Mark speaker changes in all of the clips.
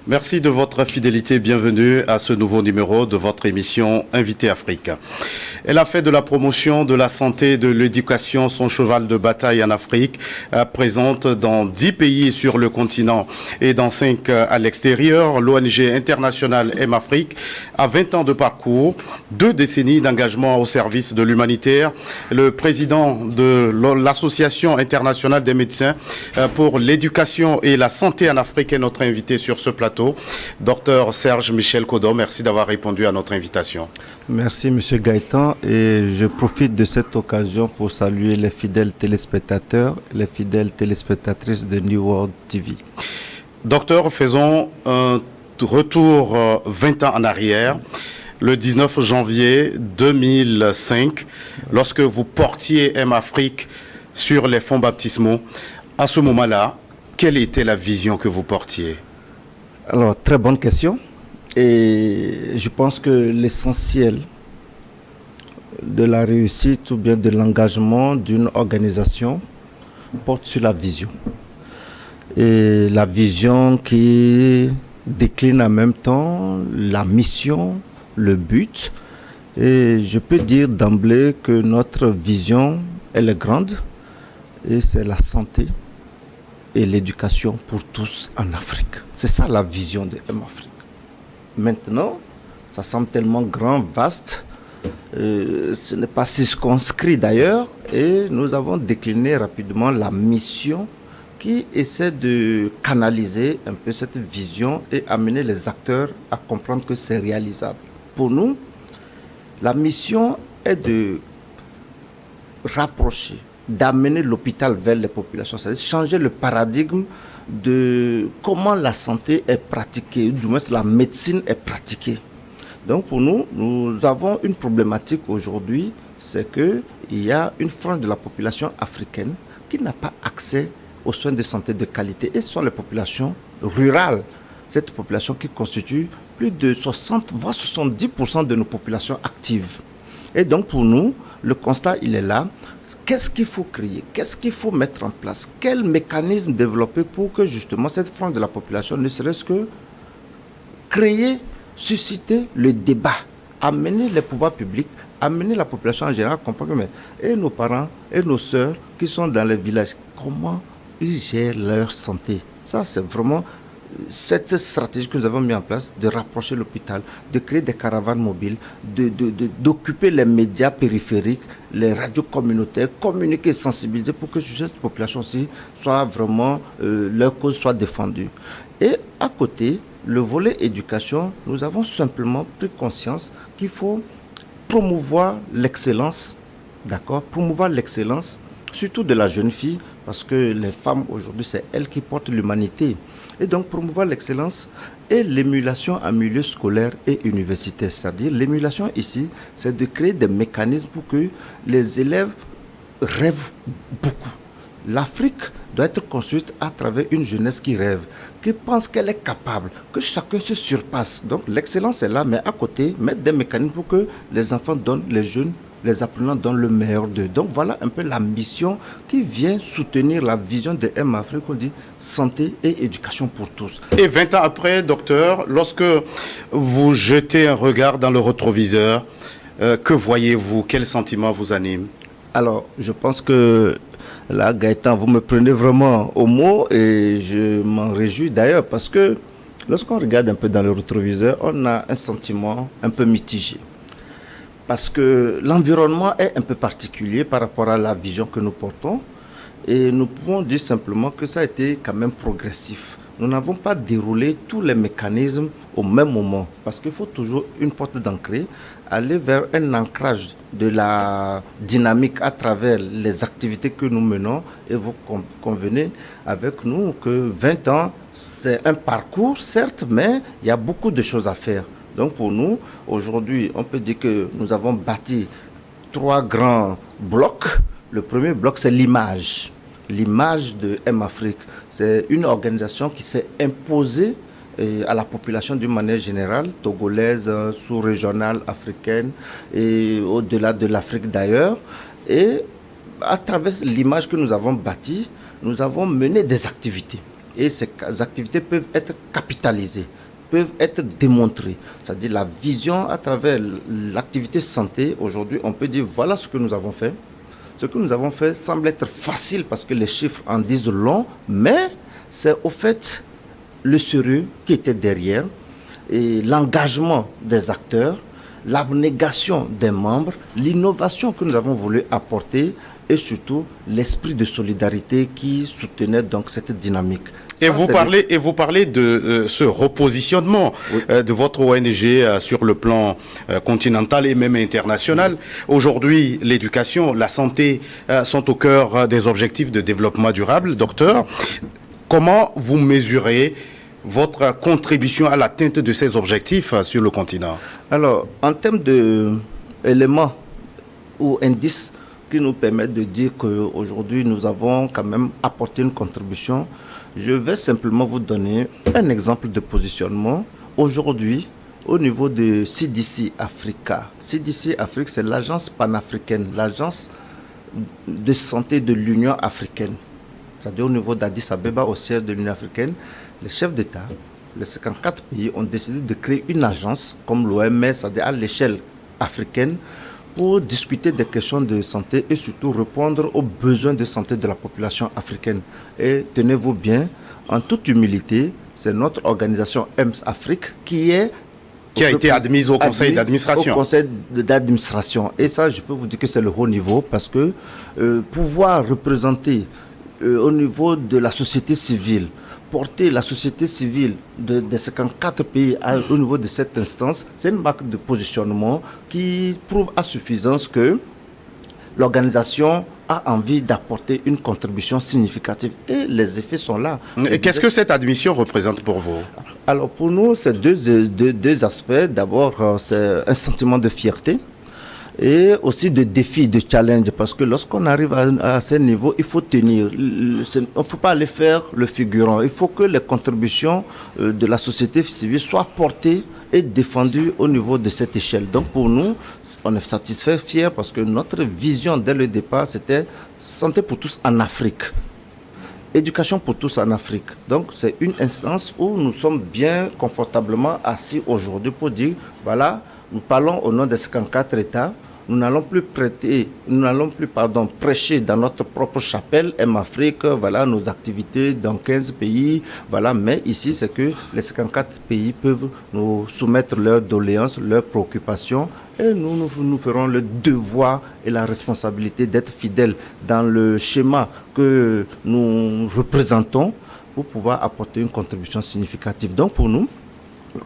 Speaker 1: Merci de votre fidélité. Bienvenue à ce nouveau numéro de votre émission Invité Afrique. Elle a fait de la promotion de la santé et de l'éducation son cheval de bataille en Afrique, présente dans 10 pays sur le continent et dans 5 à l'extérieur. L'ONG internationale M-Afrique a 20 ans de parcours, 2 décennies d'engagement au service de l'humanitaire. Le président de l'Association internationale des médecins pour l'éducation et la santé en Afrique est notre invité sur ce plateau. Docteur Serge Michel Kodo, merci d'avoir répondu à notre invitation.
Speaker 2: Merci Monsieur Gaëtan et je profite de cette occasion pour saluer les fidèles téléspectateurs, les fidèles téléspectatrices de New World TV.
Speaker 1: Docteur, faisons un retour 20 ans en arrière. Le 19 janvier 2005, lorsque vous portiez M-Afrique sur les fonds baptismaux, à ce moment-là, quelle était la vision que vous portiez?
Speaker 2: Alors, très bonne question. Et je pense que l'essentiel de la réussite ou bien de l'engagement d'une organisation porte sur la vision. Et la vision qui décline en même temps la mission, le but. Et je peux dire d'emblée que notre vision, elle est grande. Et c'est la santé et l'éducation pour tous en Afrique. C'est ça la vision de M-Afrique. Maintenant, ça semble tellement grand, vaste, ce n'est pas circonscrit d'ailleurs, et nous avons décliné rapidement la mission qui essaie de canaliser un peu cette vision et amener les acteurs à comprendre que c'est réalisable. Pour nous, la mission est de rapprocher, d'amener l'hôpital vers les populations, c'est-à-dire changer le paradigme de comment la santé est pratiquée, du moins la médecine est pratiquée. Donc pour nous, nous avons une problématique aujourd'hui, c'est qu'il y a une frange de la population africaine qui n'a pas accès aux soins de santé de qualité, et ce sont les populations rurales, cette population qui constitue plus de 60 voire 70% de nos populations actives. Et donc pour nous, le constat il est là. Qu'est-ce qu'il faut créer? Qu'est-ce qu'il faut mettre en place? Quel mécanisme développer pour que justement cette frange de la population ne serait-ce que créer, susciter le débat, amener les pouvoirs publics, amener la population en général à comprendre et nos parents et nos sœurs qui sont dans les villages, comment ils gèrent leur santé. Ça c'est vraiment cette stratégie que nous avons mis en place de rapprocher l'hôpital, de créer des caravanes mobiles, d'occuper les médias périphériques, les radios communautaires, communiquer, sensibiliser pour que cette population aussi soit vraiment, leur cause soit défendue. Et à côté, le volet éducation, nous avons simplement pris conscience qu'il faut promouvoir l'excellence, d'accord, promouvoir l'excellence, surtout de la jeune fille, parce que les femmes aujourd'hui, c'est elles qui portent l'humanité. Et donc promouvoir l'excellence et l'émulation en milieu scolaire et universitaire. C'est-à-dire l'émulation ici, c'est de créer des mécanismes pour que les élèves rêvent beaucoup. L'Afrique doit être construite à travers une jeunesse qui rêve, qui pense qu'elle est capable, que chacun se surpasse. Donc l'excellence est là, mais à côté, mettre des mécanismes pour que les enfants donnent, les jeunes, les apprenants donnent le meilleur d'eux. Donc voilà un peu la mission qui vient soutenir la vision de M-Afrique, on dit santé et éducation pour tous.
Speaker 1: Et 20 ans après, docteur, lorsque vous jetez un regard dans le rétroviseur, que voyez-vous? Quel sentiment vous anime?
Speaker 2: Alors, je pense que là, Gaëtan, vous me prenez vraiment au mot et je m'en réjouis d'ailleurs parce que lorsqu'on regarde un peu dans le rétroviseur, on a un sentiment un peu mitigé. Parce que l'environnement est un peu particulier par rapport à la vision que nous portons. Et nous pouvons dire simplement que ça a été quand même progressif. Nous n'avons pas déroulé tous les mécanismes au même moment. Parce qu'il faut toujours une porte d'entrée, aller vers un ancrage de la dynamique à travers les activités que nous menons. Et vous convenez avec nous que 20 ans, c'est un parcours, certes, mais il y a beaucoup de choses à faire. Donc pour nous, aujourd'hui, on peut dire que nous avons bâti 3 grands blocs. Le premier bloc, c'est l'image. L'image de M-Afrique. C'est une organisation qui s'est imposée à la population d'une manière générale, togolaise, sous-régionale, africaine et au-delà de l'Afrique d'ailleurs. Et à travers l'image que nous avons bâtie, nous avons mené des activités. et ces activités peuvent être capitalisées, peuvent être démontrées. C'est-à-dire la vision à travers l'activité santé, aujourd'hui, on peut dire voilà ce que nous avons fait. Ce que nous avons fait semble être facile parce que les chiffres en disent long, mais c'est au fait le sérieux qui était derrière et l'engagement des acteurs, l'abnégation des membres, l'innovation que nous avons voulu apporter et surtout l'esprit de solidarité qui soutenait donc cette dynamique.
Speaker 1: Et vous parlez de ce repositionnement de votre ONG sur le plan continental et même international. Aujourd'hui, l'éducation, la santé sont au cœur des objectifs de développement durable. Docteur, comment vous mesurez votre contribution à l'atteinte de ces objectifs sur le continent?
Speaker 2: Alors, en termes d'éléments ou indices qui nous permettent de dire qu'aujourd'hui, nous avons quand même apporté une contribution, je vais simplement vous donner un exemple de positionnement. Aujourd'hui, au niveau de CDC Africa, CDC Afrique, c'est l'agence panafricaine, l'agence de santé de l'Union africaine. C'est-à-dire au niveau d'Addis Abeba, au siège de l'Union africaine, les chefs d'État, les 54 pays ont décidé de créer une agence comme l'OMS, c'est-à-dire à l'échelle africaine, pour discuter des questions de santé et surtout répondre aux besoins de santé de la population africaine. Et tenez-vous bien, en toute humilité, c'est notre organisation EMS Afrique qui a été admise au conseil d'administration. Au conseil d'administration. Et ça, je peux vous dire que c'est le haut niveau parce que pouvoir représenter au niveau de la société civile, porter la société civile des 54 pays au niveau de cette instance, c'est une marque de positionnement qui prouve à suffisance que l'organisation a envie d'apporter une contribution significative et les effets sont là.
Speaker 1: Et qu'est-ce que cette admission représente pour vous?
Speaker 2: Alors pour nous, c'est deux aspects. D'abord, c'est un sentiment de fierté et aussi de défi, de challenge, parce que lorsqu'on arrive à ce niveau, il faut tenir. Il ne faut pas aller faire le figurant. Il faut que les contributions de la société civile soient portées et défendues au niveau de cette échelle. Donc pour nous, on est satisfait, fiers, parce que notre vision dès le départ, c'était santé pour tous en Afrique. Éducation pour tous en Afrique. Donc c'est une instance où nous sommes bien confortablement assis aujourd'hui pour dire, voilà, nous parlons au nom des 54 États. Nous n'allons plus prêcher dans notre propre chapelle, M-Afrique, voilà nos activités dans 15 pays, voilà, mais ici c'est que les 54 pays peuvent nous soumettre leurs doléances, leurs préoccupations et nous ferons le devoir et la responsabilité d'être fidèles dans le schéma que nous représentons pour pouvoir apporter une contribution significative. Donc pour nous,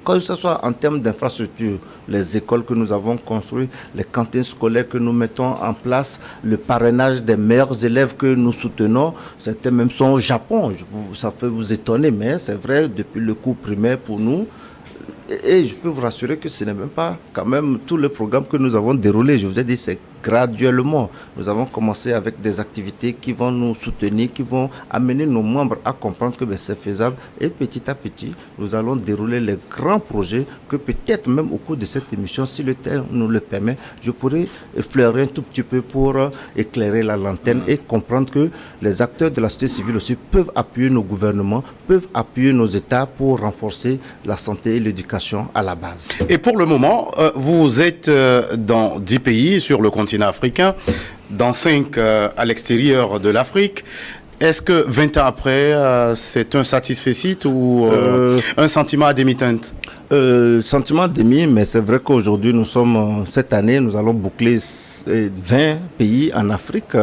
Speaker 2: que ce soit en termes d'infrastructures, les écoles que nous avons construites, les cantines scolaires que nous mettons en place, le parrainage des meilleurs élèves que nous soutenons, certains même sont au Japon. Ça peut vous étonner, mais c'est vrai, depuis le cours primaire pour nous. Et je peux vous rassurer que ce n'est même pas quand même tout le programme que nous avons déroulé. Je vous ai dit, c'est graduellement. Nous avons commencé avec des activités qui vont nous soutenir, qui vont amener nos membres à comprendre que c'est faisable. Et petit à petit, nous allons dérouler les grands projets que peut-être même au cours de cette émission, si le temps nous le permet, je pourrais effleurer un tout petit peu pour éclairer la lanterne et comprendre que les acteurs de la société civile aussi peuvent appuyer nos gouvernements, peuvent appuyer nos États pour renforcer la santé et l'éducation à la base.
Speaker 1: Et pour le moment, vous êtes dans 10 pays sur le continent africain, dans 5 à l'extérieur de l'Afrique. Est-ce que 20 ans après, c'est un satisfecit ou un sentiment à demi-teinte?
Speaker 2: Sentiment à demi, mais c'est vrai qu'aujourd'hui, cette année, nous allons boucler 20 pays en Afrique.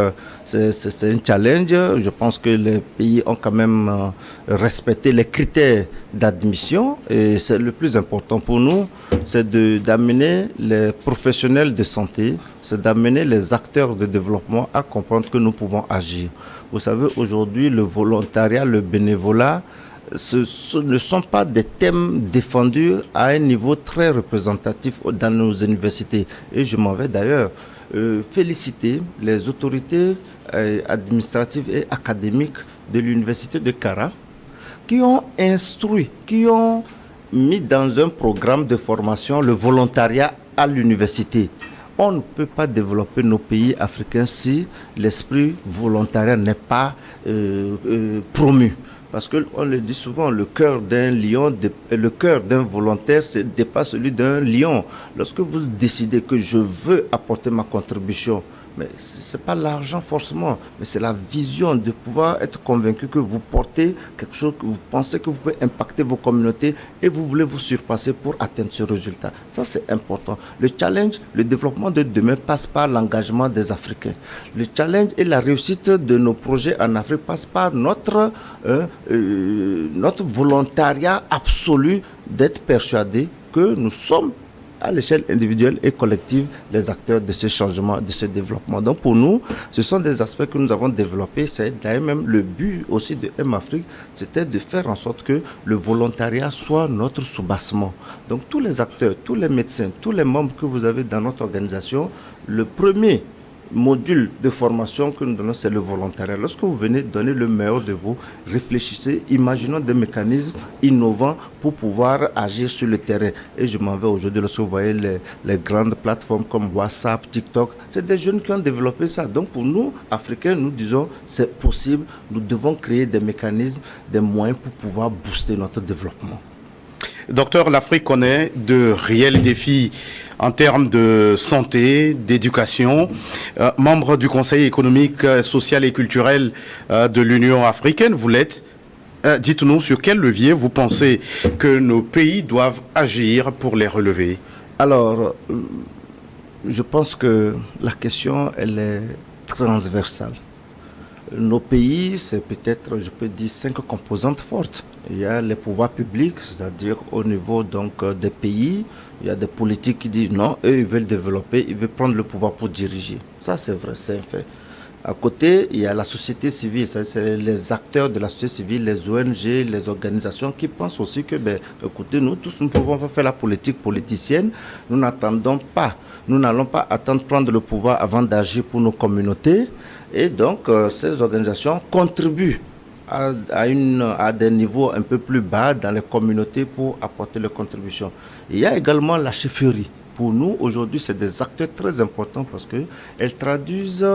Speaker 2: C'est un challenge. Je pense que les pays ont quand même respecté les critères d'admission. Et c'est le plus important pour nous, c'est d'amener les professionnels de santé, c'est d'amener les acteurs de développement à comprendre que nous pouvons agir. Vous savez, aujourd'hui, le volontariat, le bénévolat, ce ne sont pas des thèmes défendus à un niveau très représentatif dans nos universités. Et je m'en vais d'ailleurs féliciter les autorités administratives et académiques de l'université de Kara qui ont instruit, qui ont mis dans un programme de formation le volontariat à l'université. On ne peut pas développer nos pays africains si l'esprit volontariat n'est pas promu. Parce qu'on le dit souvent, le cœur d'un lion, le cœur d'un volontaire dépasse celui d'un lion. Lorsque vous décidez que je veux apporter ma contribution, mais ce n'est pas l'argent forcément, mais c'est la vision de pouvoir être convaincu que vous portez quelque chose, que vous pensez que vous pouvez impacter vos communautés et vous voulez vous surpasser pour atteindre ce résultat. Ça, c'est important. Le challenge, le développement de demain passe par l'engagement des Africains. Le challenge et la réussite de nos projets en Afrique passe par notre volontariat absolu d'être persuadé que nous sommes à l'échelle individuelle et collective, les acteurs de ce changement, de ce développement. Donc pour nous, ce sont des aspects que nous avons développés. C'est d'ailleurs même le but aussi de M-Afrique, c'était de faire en sorte que le volontariat soit notre soubassement. Donc tous les acteurs, tous les médecins, tous les membres que vous avez dans notre organisation, le premier module de formation que nous donnons, c'est le volontariat. Lorsque vous venez donner le meilleur de vous, réfléchissez, imaginons des mécanismes innovants pour pouvoir agir sur le terrain. Et je m'en vais aujourd'hui, lorsque vous voyez les grandes plateformes comme WhatsApp, TikTok, c'est des jeunes qui ont développé ça. Donc pour nous, Africains, nous disons, c'est possible, nous devons créer des mécanismes, des moyens pour pouvoir booster notre développement.
Speaker 1: Docteur, l'Afrique connaît de réels défis en termes de santé, d'éducation. Membre du Conseil économique, social et culturel de l'Union africaine, vous l'êtes. Dites-nous sur quel levier vous pensez que nos pays doivent agir pour les relever.
Speaker 2: Alors, je pense que la question, elle est transversale. Nos pays, c'est peut-être, je peux dire, 5 composantes fortes. Il y a les pouvoirs publics, c'est-à-dire au niveau donc, des pays. Il y a des politiques qui disent non, eux, ils veulent développer, ils veulent prendre le pouvoir pour diriger. Ça, c'est vrai, c'est un fait. À côté, il y a la société civile, c'est les acteurs de la société civile, les ONG, les organisations qui pensent aussi que, écoutez, nous tous, nous pouvons pas faire la politique politicienne. Nous n'attendons pas, nous n'allons pas attendre prendre le pouvoir avant d'agir pour nos communautés. Et donc, ces organisations contribuent à des niveaux un peu plus bas dans les communautés pour apporter leurs contributions. Il y a également la chefferie. Pour nous, aujourd'hui, c'est des acteurs très importants parce qu'elles traduisent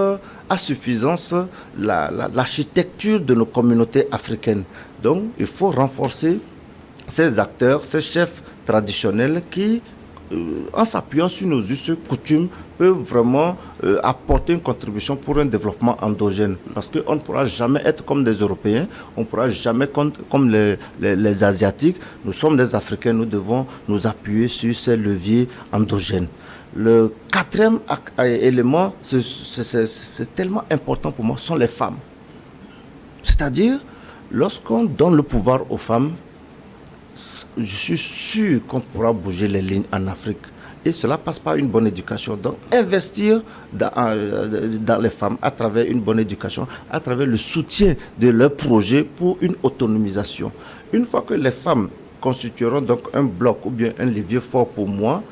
Speaker 2: à suffisance l'architecture de nos communautés africaines. Donc, il faut renforcer ces acteurs, ces chefs traditionnels qui, en s'appuyant sur nos us et coutumes, peuvent vraiment apporter une contribution pour un développement endogène. Parce qu'on ne pourra jamais être comme des Européens, on ne pourra jamais comme les Asiatiques. Nous sommes des Africains, nous devons nous appuyer sur ces leviers endogènes. Le quatrième élément, c'est tellement important pour moi, sont les femmes. C'est-à-dire, lorsqu'on donne le pouvoir aux femmes, je suis sûr qu'on pourra bouger les lignes en Afrique. Et cela passe par une bonne éducation. Donc, investir dans les femmes à travers une bonne éducation, à travers le soutien de leurs projets pour une autonomisation. Une fois que les femmes constitueront donc un bloc ou bien un levier fort pour moi,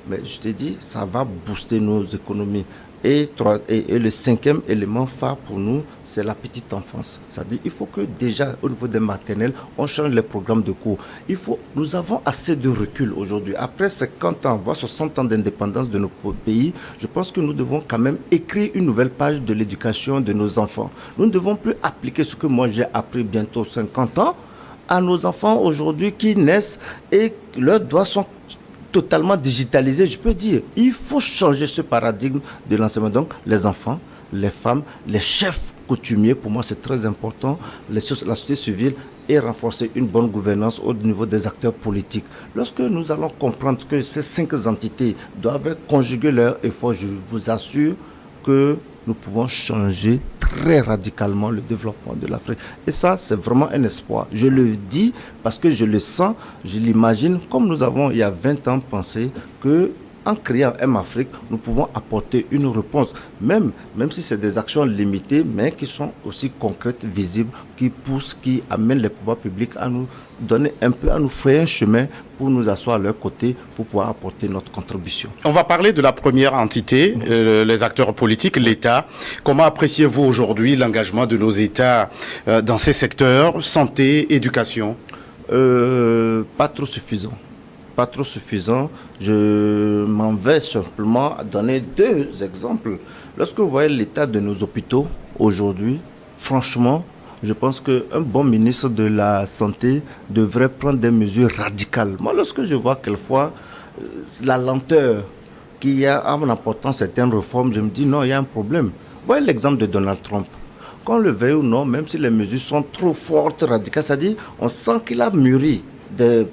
Speaker 2: mais je te dis, ça va booster nos économies. Et le cinquième élément phare pour nous, c'est la petite enfance. C'est-à-dire qu'il faut que déjà au niveau des maternelles, on change les programmes de cours. Nous avons assez de recul aujourd'hui. Après 50 ans, voire 60 ans d'indépendance de nos pays, je pense que nous devons quand même écrire une nouvelle page de l'éducation de nos enfants. Nous ne devons plus appliquer ce que moi j'ai appris bientôt 50 ans à nos enfants aujourd'hui qui naissent et leurs doigts sont totalement digitalisé, je peux dire. Il faut changer ce paradigme de l'enseignement. Donc, les enfants, les femmes, les chefs coutumiers, pour moi, c'est très important. La société civile et renforcer une bonne gouvernance au niveau des acteurs politiques. Lorsque nous allons comprendre que ces 5 entités doivent conjuguer leurs efforts, je vous assure que nous pouvons changer très radicalement le développement de l'Afrique. Et ça, c'est vraiment un espoir. Je le dis parce que je le sens, je l'imagine, comme nous avons, il y a 20 ans, pensé que en créant M-Afrique, nous pouvons apporter une réponse, même si c'est des actions limitées, mais qui sont aussi concrètes, visibles, qui poussent, qui amènent les pouvoirs publics à nous donner un peu, à nous frayer un chemin pour nous asseoir à leur côté, pour pouvoir apporter notre contribution.
Speaker 1: On va parler de la première entité, les acteurs politiques, l'État. Comment appréciez-vous aujourd'hui l'engagement de nos États dans ces secteurs, santé, éducation ?
Speaker 2: Pas trop suffisant. Pas trop suffisant. Je m'en vais simplement donner 2 exemples. Lorsque vous voyez l'état de nos hôpitaux aujourd'hui, franchement, je pense qu'un bon ministre de la Santé devrait prendre des mesures radicales. Moi, lorsque je vois quelquefois la lenteur qu'il y a en apportant certaines réformes, je me dis non, il y a un problème. Voyez l'exemple de Donald Trump. Qu'on le veuille ou non, même si les mesures sont trop fortes, radicales, c'est-à-dire on sent qu'il a mûri des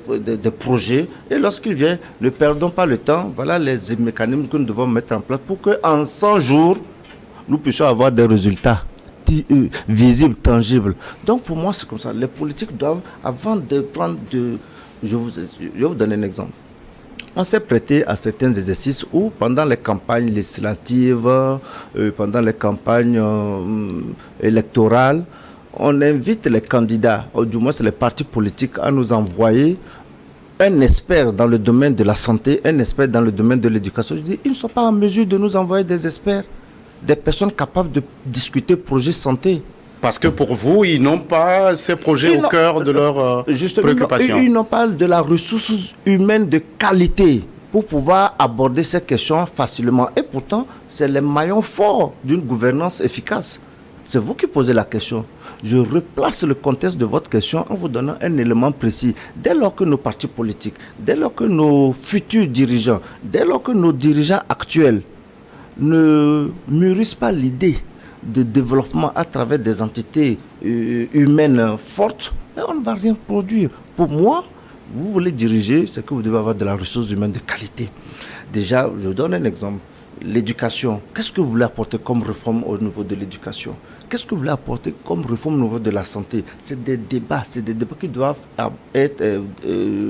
Speaker 2: projets, et lorsqu'il vient, ne perdons pas le temps, voilà les mécanismes que nous devons mettre en place pour qu'en 100 jours, nous puissions avoir des résultats visibles, tangibles. Donc pour moi, c'est comme ça. Les politiques doivent, avant de prendre de... Je vais vous donner un exemple. On s'est prêté à certains exercices où, pendant les campagnes législatives, pendant les campagnes électorales, on invite les candidats, ou du moins c'est les partis politiques, à nous envoyer un expert dans le domaine de la santé, un expert dans le domaine de l'éducation. Je dis, ils ne sont pas en mesure de nous envoyer des experts, des personnes capables de discuter projet santé.
Speaker 1: Parce que pour vous, ils n'ont pas ces projets au cœur de leurs préoccupations.
Speaker 2: Ils n'ont pas de la ressource humaine de qualité pour pouvoir aborder ces questions facilement. Et pourtant, c'est les maillons forts d'une gouvernance efficace. C'est vous qui posez la question. Je replace le contexte de votre question en vous donnant un élément précis. Dès lors que nos partis politiques, dès lors que nos futurs dirigeants, dès lors que nos dirigeants actuels ne mûrissent pas l'idée de développement à travers des entités humaines fortes, on ne va rien produire. Pour moi, vous voulez diriger, c'est que vous devez avoir de la ressource humaine de qualité. Déjà, je vous donne un exemple. L'éducation. Qu'est-ce que vous voulez apporter comme réforme au niveau de l'éducation? Qu'est-ce que vous voulez apporter comme réforme au niveau de la santé? C'est des débats qui doivent être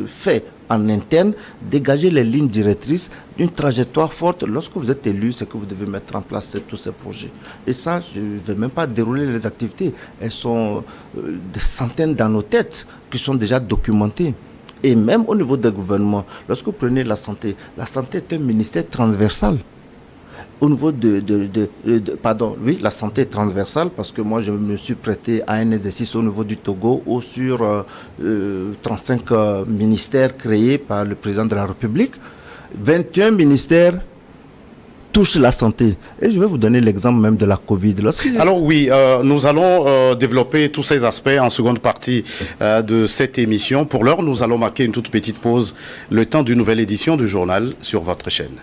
Speaker 2: faits en interne, dégager les lignes directrices d'une trajectoire forte. Lorsque vous êtes élu, c'est que vous devez mettre en place tous ces projets. Et ça, je ne vais même pas dérouler les activités. Elles sont des centaines dans nos têtes qui sont déjà documentées. Et même au niveau des gouvernements, lorsque vous prenez la santé est un ministère transversal. Au niveau la santé est transversale, parce que moi je me suis prêté à un exercice au niveau du Togo où sur 35 ministères créés par le président de la République, 21 ministères touchent la santé. Et je vais vous donner l'exemple même de la Covid.
Speaker 1: Alors oui, nous allons développer tous ces aspects en seconde partie de cette émission. Pour l'heure, nous allons marquer une toute petite pause, le temps d'une nouvelle édition du journal sur votre chaîne.